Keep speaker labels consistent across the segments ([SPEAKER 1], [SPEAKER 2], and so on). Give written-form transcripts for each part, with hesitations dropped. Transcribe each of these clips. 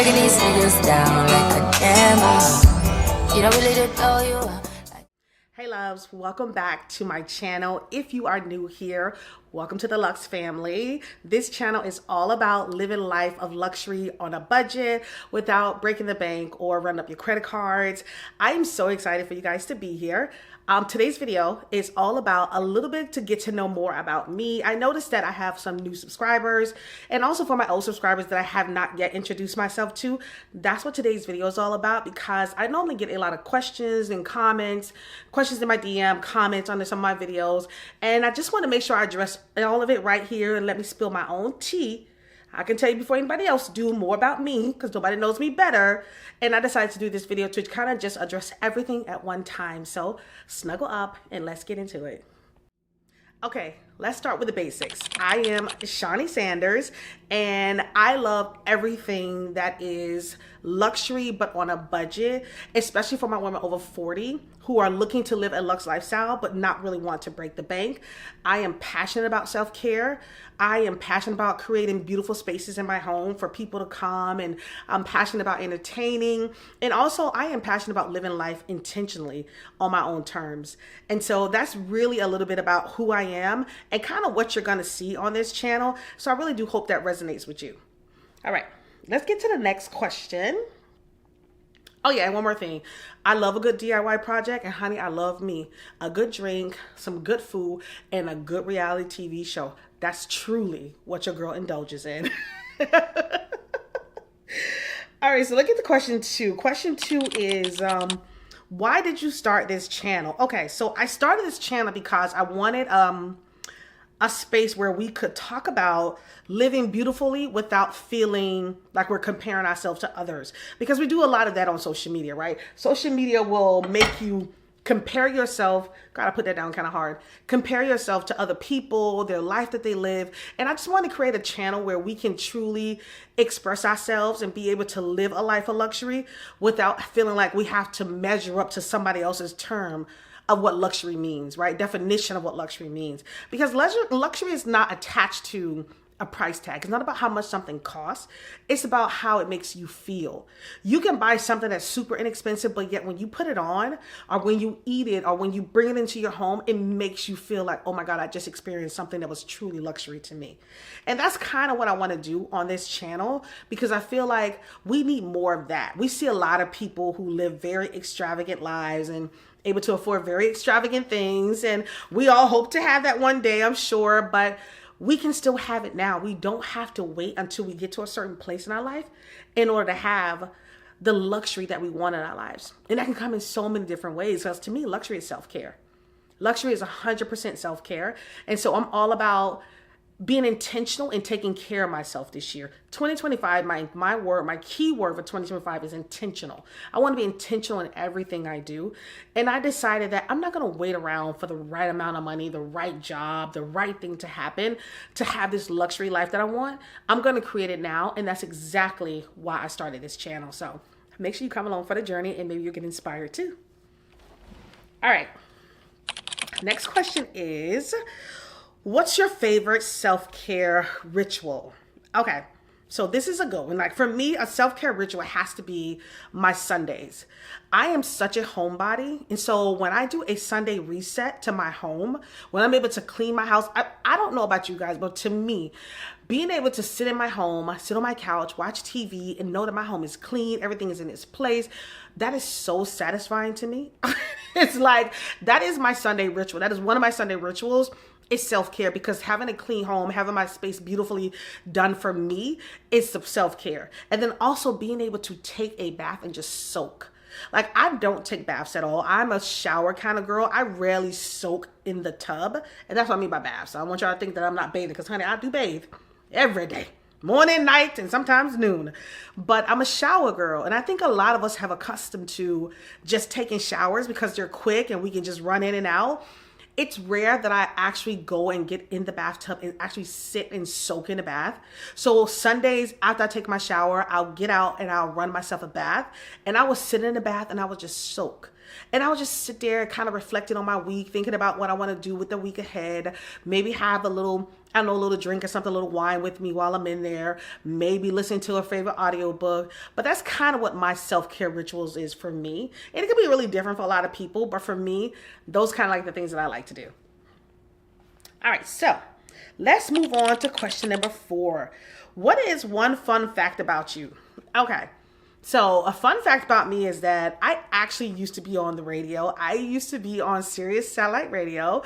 [SPEAKER 1] breaking these niggas down like a hammer. You don't really know you.
[SPEAKER 2] Hey loves, welcome back to my channel. If you are new here, welcome to the Luxe family. This channel is all about living life of luxury on a budget without breaking the bank or running up your credit cards. I am so excited for you guys to be here. Today's video is all about a little bit to get to know more about me. I noticed that I have some new subscribers, and also for my old subscribers that I have not yet introduced myself to. That's what today's video is all about, because I normally get a lot of questions and comments, questions in my DM, comments on some of my videos, and I just want to make sure I address all of it right here and let me spill my own tea. I can tell you before anybody else do more about me, because nobody knows me better. And I decided to do this video to kind of just address everything at one time. So snuggle up and let's get into it. Okay, let's start with the basics. I am Shaunie Sanders, and I love everything that is luxury but on a budget, especially for my women over 40 who are looking to live a luxe lifestyle but not really want to break the bank. I am passionate about self-care. I am passionate about creating beautiful spaces in my home for people to come, and I'm passionate about entertaining. And also I am passionate about living life intentionally on my own terms. And so that's really a little bit about who I am and kind of what you're going to see on this channel. So I really do hope that resonates with you. All right, let's get to the next question. Oh yeah, and one more thing. I love a good DIY project, and honey, I love me. A good drink, some good food, and a good reality TV show. That's truly what your girl indulges in. All right, so look at the question two. Question two is, why did you start this channel? Okay, so I started this channel because I wanted a space where we could talk about living beautifully without feeling like we're comparing ourselves to others. Because we do a lot of that on social media, right? Social media will make you compare yourself. Gotta put that down kind of hard. Compare yourself to other people, their life that they live. And I just want to create a channel where we can truly express ourselves and be able to live a life of luxury without feeling like we have to measure up to somebody else's term of what luxury means, right? Definition of what luxury means. Because luxury is not attached to a price tag. It's not about how much something costs. It's about how it makes you feel. You can buy something that's super inexpensive, but yet when you put it on, or when you eat it, or when you bring it into your home, it makes you feel like, oh my God, I just experienced something that was truly luxury to me. And that's kind of what I want to do on this channel, because I feel like we need more of that. We see a lot of people who live very extravagant lives and able to afford very extravagant things. And we all hope to have that one day, I'm sure, but we can still have it now. We don't have to wait until we get to a certain place in our life in order to have the luxury that we want in our lives. And that can come in so many different ways, because to me, luxury is self-care. Luxury is 100% self-care. And so I'm all about being intentional and taking care of myself this year. 2025, my key word for 2025 is intentional. I want to be intentional in everything I do. And I decided that I'm not going to wait around for the right amount of money, the right job, the right thing to happen to have this luxury life that I want. I'm going to create it now. And that's exactly why I started this channel. So make sure you come along for the journey, and maybe you'll get inspired too. All right. Next question is, what's your favorite self-care ritual? Okay, so this is a good one. Like for me, a self-care ritual has to be my Sundays. I am such a homebody. And so when I do a Sunday reset to my home, when I'm able to clean my house, I don't know about you guys, but to me, being able to sit in my home, sit on my couch, watch TV, and know that my home is clean, everything is in its place, that is so satisfying to me. It's like, that is my Sunday ritual. That is one of my Sunday rituals. It's self-care, because having a clean home, having my space beautifully done for me is self-care. And then also being able to take a bath and just soak. Like, I don't take baths at all. I'm a shower kind of girl. I rarely soak in the tub. And that's what I mean by baths. I don't want y'all to think that I'm not bathing, because honey, I do bathe every day. Morning, night, and sometimes noon. But I'm a shower girl. And I think a lot of us have accustomed to just taking showers because they're quick and we can just run in and out. It's rare that I actually go and get in the bathtub and actually sit and soak in the bath. So Sundays after I take my shower, I'll get out and I'll run myself a bath, and I will sit in the bath and I will just soak. And I'll just sit there kind of reflecting on my week, thinking about what I want to do with the week ahead. Maybe have a little, I don't know, a little drink or something, a little wine with me while I'm in there. Maybe listen to a favorite audiobook. But that's kind of what my self-care rituals is for me. And it can be really different for a lot of people. But for me, those kind of like the things that I like to do. All right, so let's move on to question number 4. What is one fun fact about you? Okay. So a fun fact about me is that I actually used to be on the radio. I used to be on Sirius Satellite Radio.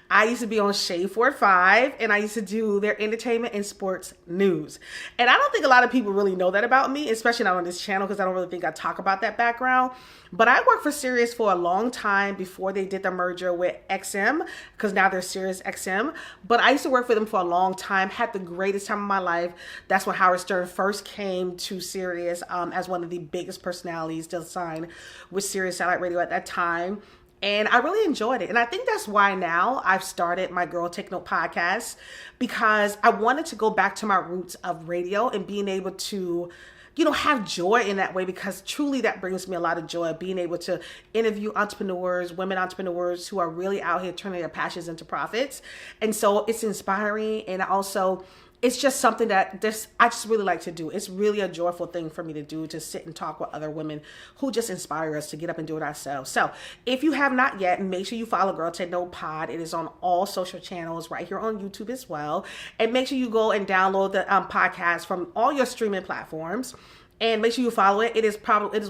[SPEAKER 2] I used to be on Shade 45, and I used to do their entertainment and sports news. And I don't think a lot of people really know that about me, especially not on this channel, because I don't really think I talk about that background. But I worked for Sirius for a long time before they did the merger with XM, because now they're Sirius XM. But I used to work for them for a long time, had the greatest time of my life. That's when Howard Stern first came to Sirius as one of the biggest personalities to sign with Sirius Satellite Radio at that time. And I really enjoyed it. And I think that's why now I've started my Girl Take Note podcast, because I wanted to go back to my roots of radio and being able to, you know, have joy in that way, because truly that brings me a lot of joy, being able to interview entrepreneurs, women entrepreneurs who are really out here turning their passions into profits. And so it's inspiring. And also it's just something that I just really like to do. It's really a joyful thing for me to do, to sit and talk with other women who just inspire us to get up and do it ourselves. So if you have not yet, make sure you follow Girl Take Note Pod. It is on all social channels, right here on YouTube as well. And make sure you go and download the podcast from all your streaming platforms. And make sure you follow it. It is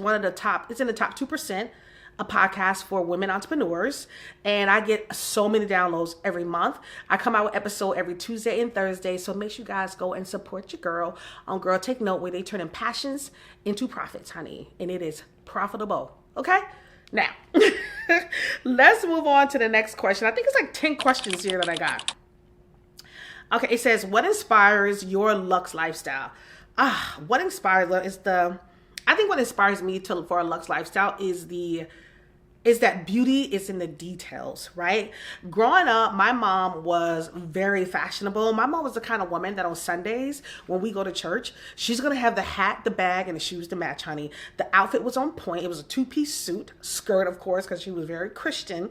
[SPEAKER 2] one of the top, it's in the top 2%. A podcast for women entrepreneurs, and I get so many downloads every month. I come out with episode every Tuesday and Thursday, so make sure you guys go and support your girl on Girl Take Note, where they turn in passions into profits, honey, and it is profitable. Okay, now let's move on to the next question. I think it's like 10 questions here that I got. Okay, it says, what inspires your luxe lifestyle? What inspires I think what inspires me for a luxe lifestyle is that beauty is in the details, right? Growing up, my mom was very fashionable. My mom was the kind of woman that on Sundays, when we go to church, she's going to have the hat, the bag, and the shoes to match, honey. The outfit was on point. It was a 2-piece suit, skirt, of course, because she was very Christian.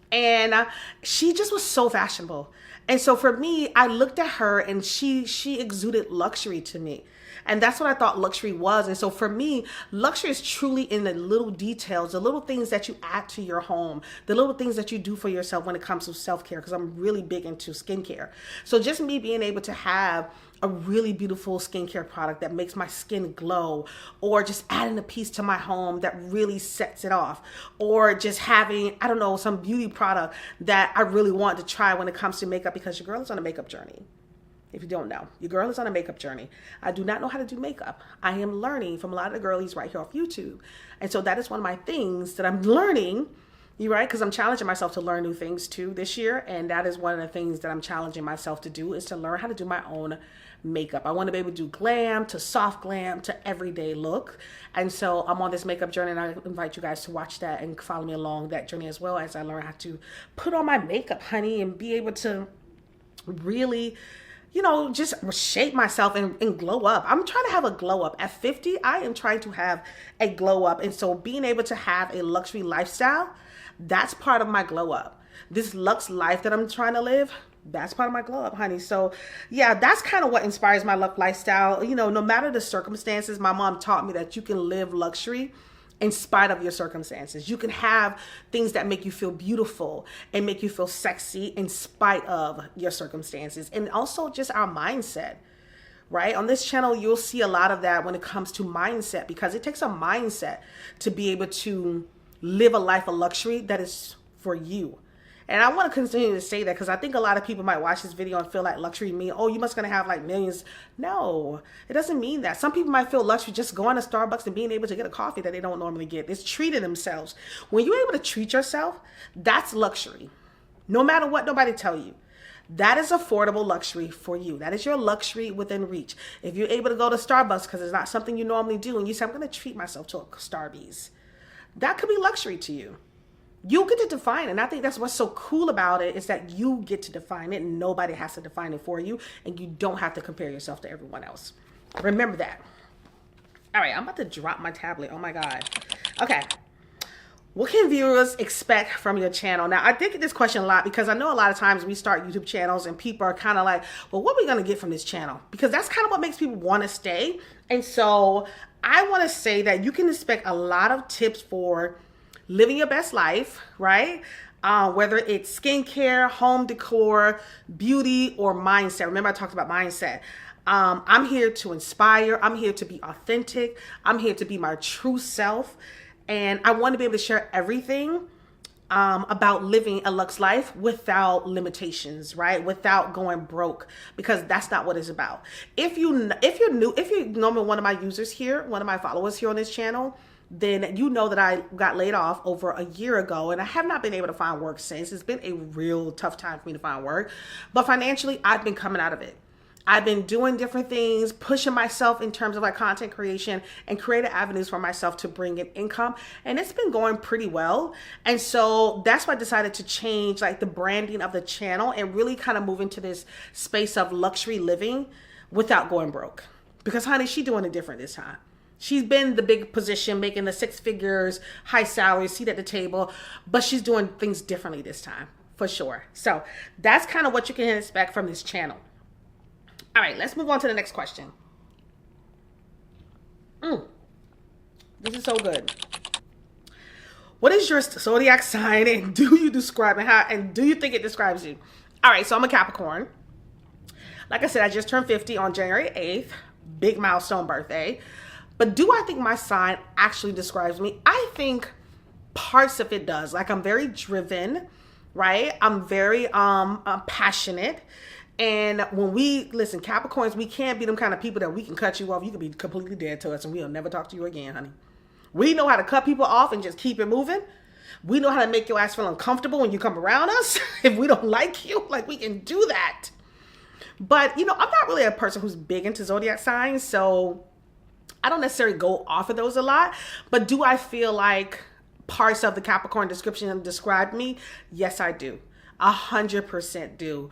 [SPEAKER 2] And she just was so fashionable. And so for me, I looked at her and she exuded luxury to me. And that's what I thought luxury was. And so for me, luxury is truly in the little details, the little things that you add to your home, the little things that you do for yourself when it comes to self-care, because I'm really big into skincare. So just me being able to have a really beautiful skincare product that makes my skin glow, or just adding a piece to my home that really sets it off, or just having, I don't know, some beauty product that I really want to try when it comes to makeup, because your girl is on a makeup journey. If you don't know, your girl is on a makeup journey. I do not know how to do makeup. I am learning from a lot of the girlies right here off YouTube. And so that is one of my things that I'm learning, you right? Because I'm challenging myself to learn new things too this year. And that is one of the things that I'm challenging myself to do, is to learn how to do my own makeup. I want to be able to do glam to soft glam to everyday look. And so I'm on this makeup journey, and I invite you guys to watch that and follow me along that journey as well, as I learn how to put on my makeup, honey, and be able to really, you know, just shape myself and glow up. I'm trying to have a glow up. At 50, I am trying to have a glow up. And so being able to have a luxury lifestyle, that's part of my glow up. This luxe life that I'm trying to live, that's part of my glow up, honey. So yeah, that's kind of what inspires my luxe lifestyle. You know, no matter the circumstances, my mom taught me that you can live luxury in spite of your circumstances. You can have things that make you feel beautiful and make you feel sexy in spite of your circumstances. And also just our mindset, right? On this channel, you'll see a lot of that when it comes to mindset, because it takes a mindset to be able to live a life of luxury that is for you. And I want to continue to say that, because I think a lot of people might watch this video and feel like luxury mean, oh, you must gonna have like millions. No, it doesn't mean that. Some people might feel luxury just going to Starbucks and being able to get a coffee that they don't normally get. It's treating themselves. When you're able to treat yourself, that's luxury. No matter what nobody tell you. That is affordable luxury for you. That is your luxury within reach. If you're able to go to Starbucks because it's not something you normally do, and you say, I'm going to treat myself to a Starbucks, that could be luxury to you. You get to define it. And I think that's what's so cool about it, is that you get to define it, and nobody has to define it for you, and you don't have to compare yourself to everyone else. Remember that. All right, I'm about to drop my tablet. Oh my God. Okay. What can viewers expect from your channel? Now, I get this question a lot because I know a lot of times we start YouTube channels and people are kind of like, well, what are we going to get from this channel? Because that's kind of what makes people want to stay. And so I want to say that you can expect a lot of tips for living your best life, right? Whether it's skincare, home decor, beauty, or mindset. Remember, I talked about mindset. I'm here to inspire. I'm here to be authentic. I'm here to be my true self. And I want to be able to share everything about living a luxe life without limitations, right? Without going broke, because that's not what it's about. If you're normally one of my users here, one of my followers here on this channel, then you know that I got laid off over a year ago and I have not been able to find work since. It's been a real tough time for me to find work, but financially I've been coming out of it. I've been doing different things, pushing myself in terms of like content creation and creative avenues for myself to bring in income. And it's been going pretty well. And so that's why I decided to change like the branding of the channel and really kind of move into this space of luxury living without going broke. Because honey, she's doing it different this time. She's been the big position, making the 6 figures, high salary, seat at the table, but she's doing things differently this time, for sure. So that's kind of what you can expect from this channel. All right, let's move on to the next question. This is so good. What is your zodiac sign, and do you describe it? And do you think it describes you? All right, so I'm a Capricorn. Like I said, I just turned 50 on January 8th. Big milestone birthday. But do I think my sign actually describes me? I think parts of it does. Like I'm very driven, right? I'm very passionate. And when we, listen, Capricorns, we can't be them kind of people that we can cut you off. You can be completely dead to us and we'll never talk to you again, honey. We know how to cut people off and just keep it moving. We know how to make your ass feel uncomfortable when you come around us. If we don't like you, like we can do that. But, you know, I'm not really a person who's big into zodiac signs. So I don't necessarily go off of those a lot. But do I feel like parts of the Capricorn description describe me? Yes, I do. 100% do.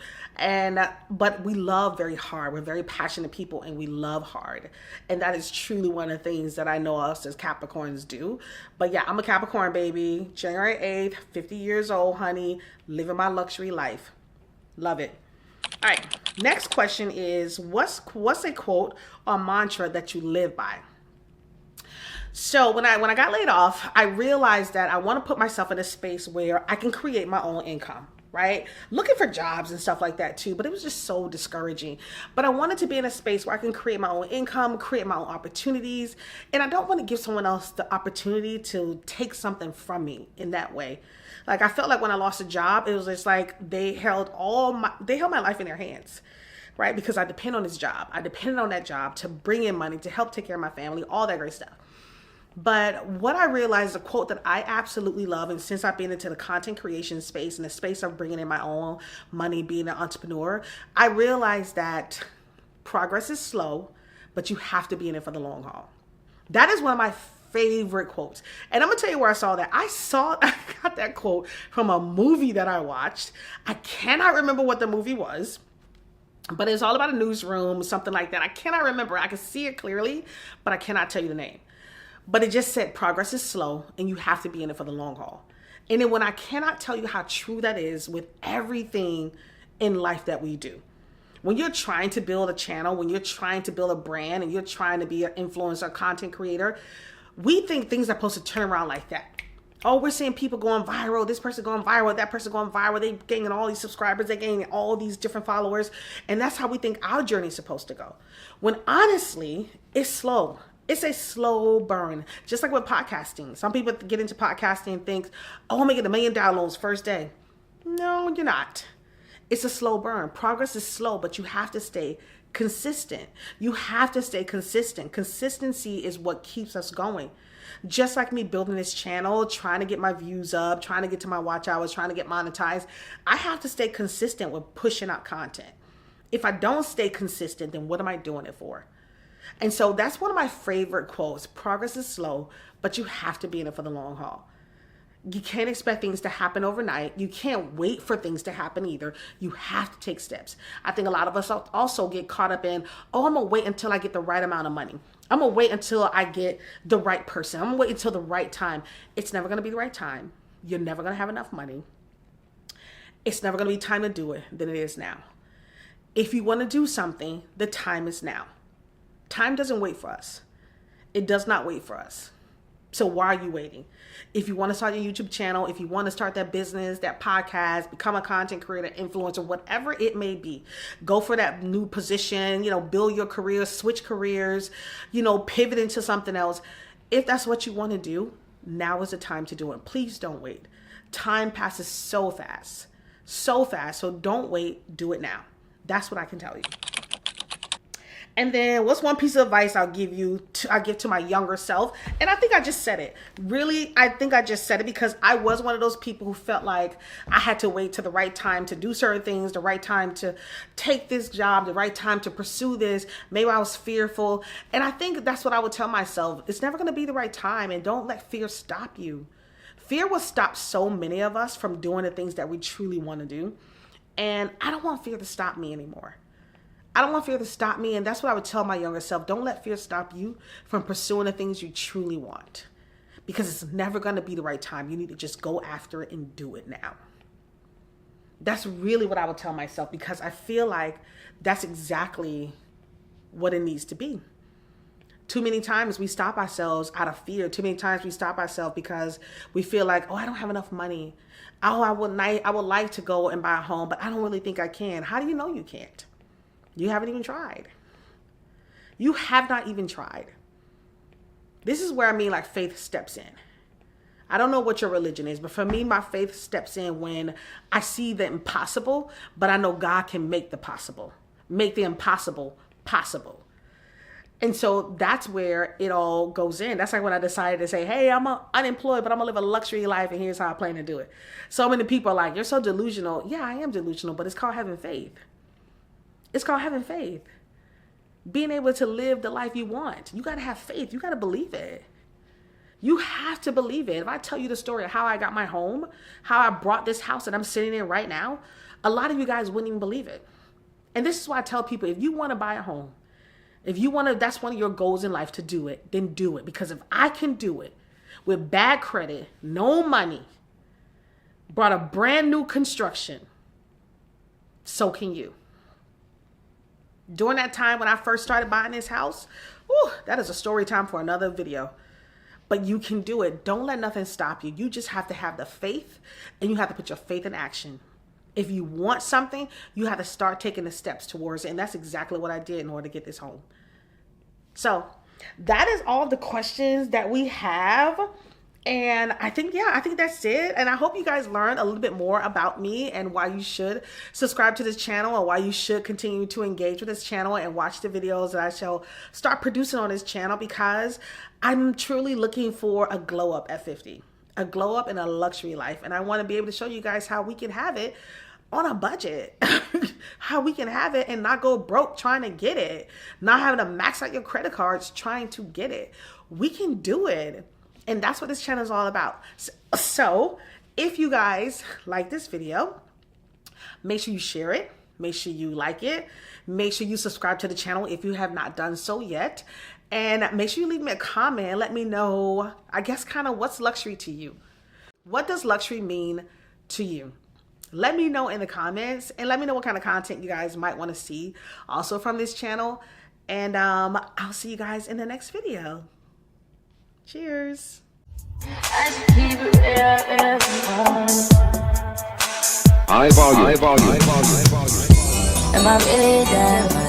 [SPEAKER 2] But we love very hard. We're very passionate people and we love hard. And that is truly one of the things that I know us as Capricorns do. But yeah, I'm a Capricorn baby. January 8th, 50 years old, honey, living my luxury life. Love it. All right. Next question is, what's a quote or mantra that you live by? So when I got laid off, I realized that I want to put myself in a space where I can create my own income. Right? Looking for jobs and stuff like that too, but it was just so discouraging. But I wanted to be in a space where I can create my own income, create my own opportunities. And I don't want to give someone else the opportunity to take something from me in that way. Like I felt like when I lost a job, it was just like they held my life in their hands, right? Because I depend on this job. I depended on that job to bring in money, to help take care of my family, all that great stuff. But what I realized, a quote that I absolutely love, and since I've been into the content creation space and the space of bringing in my own money, being an entrepreneur, I realized that progress is slow, but you have to be in it for the long haul. That is one of my favorite quotes. And I'm going to tell you where I saw that. I got that quote from a movie that I watched. I cannot remember what the movie was, but it's all about a newsroom, something like that. I cannot remember. I can see it clearly, but I cannot tell you the name. But it just said progress is slow and you have to be in it for the long haul. And then when I cannot tell you how true that is with everything in life that we do. When you're trying to build a channel, when you're trying to build a brand and you're trying to be an influencer, content creator, we think things are supposed to turn around like that. Oh, we're seeing people going viral. This person going viral. That person going viral. They gaining all these subscribers. They gaining all these different followers. And that's how we think our journey is supposed to go. When honestly, it's slow. It's a slow burn, just like with podcasting. Some people get into podcasting and think, oh, I'm going to get 1 million downloads first day. No, you're not. It's a slow burn. Progress is slow, but you have to stay consistent. You have to stay consistent. Consistency is what keeps us going. Just like me building this channel, trying to get my views up, trying to get to my watch hours, trying to get monetized, I have to stay consistent with pushing out content. If I don't stay consistent, then what am I doing it for? And so that's one of my favorite quotes. Progress is slow, but you have to be in it for the long haul. You can't expect things to happen overnight. You can't wait for things to happen either. You have to take steps. I think a lot of us also get caught up in, oh, I'm going to wait until I get the right amount of money. I'm going to wait until I get the right person. I'm going to wait until the right time. It's never going to be the right time. You're never going to have enough money. It's never going to be time to do it than it is now. If you want to do something, the time is now. Time doesn't wait for us. It does not wait for us. So why are you waiting? If you want to start a YouTube channel, if you want to start that business, that podcast, become a content creator, influencer, whatever it may be, go for that new position, build your career, switch careers, pivot into something else. If that's what you want to do, now is the time to do it. Please don't wait. Time passes so fast. So fast. So don't wait. Do it now. That's what I can tell you. And then what's one piece of advice I give to my younger self? And I think I just said it. Really, I think I just said it because I was one of those people who felt like I had to wait to the right time to do certain things, the right time to take this job, the right time to pursue this. Maybe I was fearful. And I think that's what I would tell myself. It's never going to be the right time, and don't let fear stop you. Fear will stop so many of us from doing the things that we truly want to do. And I don't want fear to stop me anymore. I don't want fear to stop me. And that's what I would tell my younger self. Don't let fear stop you from pursuing the things you truly want, because it's never going to be the right time. You need to just go after it and do it now. That's really what I would tell myself, because I feel like that's exactly what it needs to be. Too many times we stop ourselves out of fear. Too many times we stop ourselves because we feel like, oh, I don't have enough money. Oh, I would like to go and buy a home, but I don't really think I can. How do you know you can't? You haven't even tried. You have not even tried. This is where like faith steps in. I don't know what your religion is, but for me, my faith steps in when I see the impossible, but I know God can make the possible, make the impossible possible. And so that's where it all goes in. That's like when I decided to say, hey, I'm unemployed, but I'm going to live a luxury life, and here's how I plan to do it. So many people are like, you're so delusional. Yeah, I am delusional, but it's called having faith. It's called having faith. Being able to live the life you want. You got to have faith. You got to believe it. You have to believe it. If I tell you the story of how I got my home, how I brought this house that I'm sitting in right now, a lot of you guys wouldn't even believe it. And this is why I tell people, if you want to buy a home, if you want to, that's one of your goals in life to do it, then do it. Because if I can do it with bad credit, no money, brought a brand new construction, so can you. During that time when I first started buying this house, that is a story time for another video. But you can do it. Don't let nothing stop you. You just have to have the faith, and you have to put your faith in action. If you want something, you have to start taking the steps towards it. And that's exactly what I did in order to get this home. So that is all the questions that we have. And I think that's it. And I hope you guys learned a little bit more about me and why you should subscribe to this channel, or why you should continue to engage with this channel and watch the videos that I shall start producing on this channel, because I'm truly looking for a glow up at 50, a glow up in a luxury life. And I want to be able to show you guys how we can have it on a budget, how we can have it and not go broke trying to get it, not having to max out your credit cards trying to get it. We can do it. And that's what this channel is all about. So if you guys like this video, make sure you share it. Make sure you like it. Make sure you subscribe to the channel if you have not done so yet. And make sure you leave me a comment and let me know, I guess, kind of what's luxury to you. What does luxury mean to you? Let me know in the comments, and let me know what kind of content you guys might want to see also from this channel. And I'll see you guys in the next video. Cheers.
[SPEAKER 1] High volume. Am I really there?